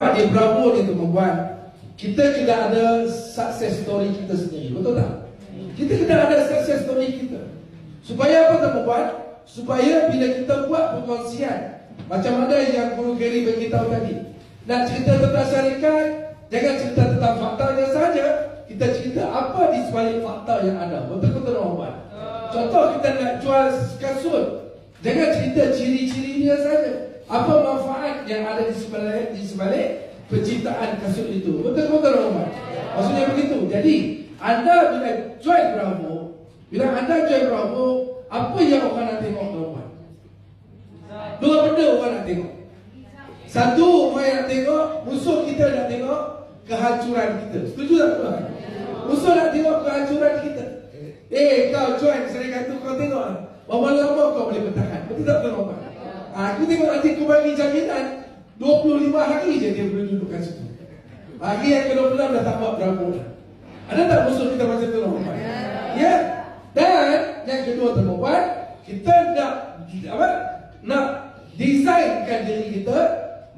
Di Bravo ni teman-teman, kita kena ada success story kita sendiri, betul tak? Kita kena ada success story kita. Supaya apa teman-teman? Supaya bila kita buat perkongsian, macam mana yang Guru Gary beritahu tadi, nak cerita tentang syarikat, jangan cerita tentang faktanya saja, kita cerita apa di sebalik fakta yang ada. Betul-betul teman-teman? Contoh kita nak jual kasut, jangan cerita ciri-cirinya saja, apa manfaat yang ada di sebalik penciptaan kasut itu. Betul-betul teman-teman? Maksudnya begitu. Jadi anda bila join Bravo, apa yang orang nak tengok teman-teman? Dua benda orang nak tengok. Satu, orang yang nak tengok, musuh kita nak tengok kehancuran kita. Setuju tak tuan? Musuh nak tengok kehancuran kita. Kau join syarikat tu, kau tengok berapa lama kau boleh bertahan. Betul tak tuan? Aku tengok nanti kau bagi jaminan 25 hari je dia boleh duduk kat situ. Hari yang ke-26 dah tak buat Bravo dah. Ada tak musuh kita macam tu teman-teman? Ya. Dan yang kedua teman-teman, kita nak desainkan diri kita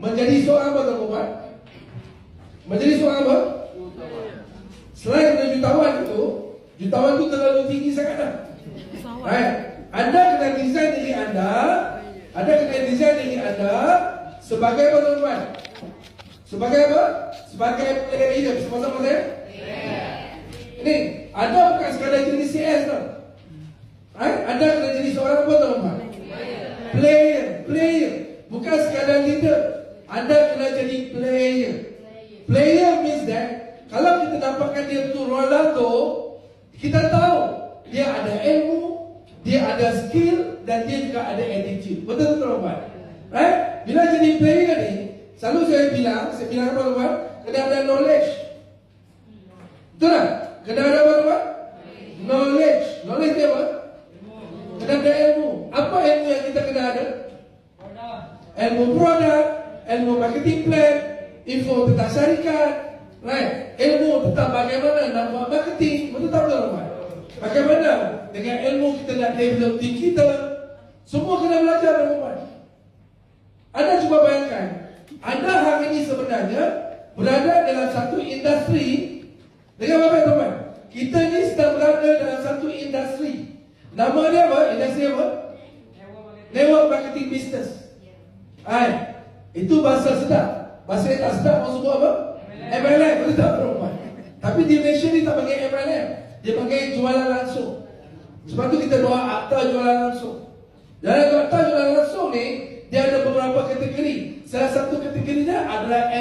menjadi seorang apa teman-teman? Menjadi seorang apa? Selain dari jutawan tu terlalu tinggi sangat dah. Anda kena desain diri anda, sebagai apa teman-teman? Sebagai apa? Sebagai player hidup. Sama-sama saya? Ini, anda bukan sekadar jadi CS tau. Anda kena jadi seorang apa teman-teman? Player. Bukan sekadar leader. Anda kena jadi player. Player means that kalau kita dapatkan dia tu Ronaldo, kita tahu dia ada ilmu, dia ada skill, dan dia juga ada attitude. Betul teman-teman? Bila jadi player ni, selalu saya bilang apa teman-teman? Kena ada knowledge. Betul tak? Kena ada apa teman? Knowledge. Knowledge dia apa? Kena ada ilmu. Apa ilmu yang kita kena ada? Ilmu produk, ilmu marketing plan, info tentang syarikat, ilmu tentang bagaimana nak buat marketing. Betul tak teman-teman? Bagaimana dengan ilmu kita nak develop tim kita. Semua kena belajar teman-teman. Anda cuba bayangkan, anda hari ini sebenarnya berada dalam satu industri. Dengan apa teman? Kita ni sedang berada dalam satu industri. Nama dia apa? Industri apa? Network marketing business. Itu bahasa sedap. Bahasa yang tak sedap maksud apa? MLM. Betul tak teman? Tapi di Malaysia ni tak panggil MLM. Dia panggil jualan langsung. Sebab tu kita doa akta jualan langsung. Dalam akta jualan langsung ni, dia ada beberapa kategori. Salah satu kategorinya adalah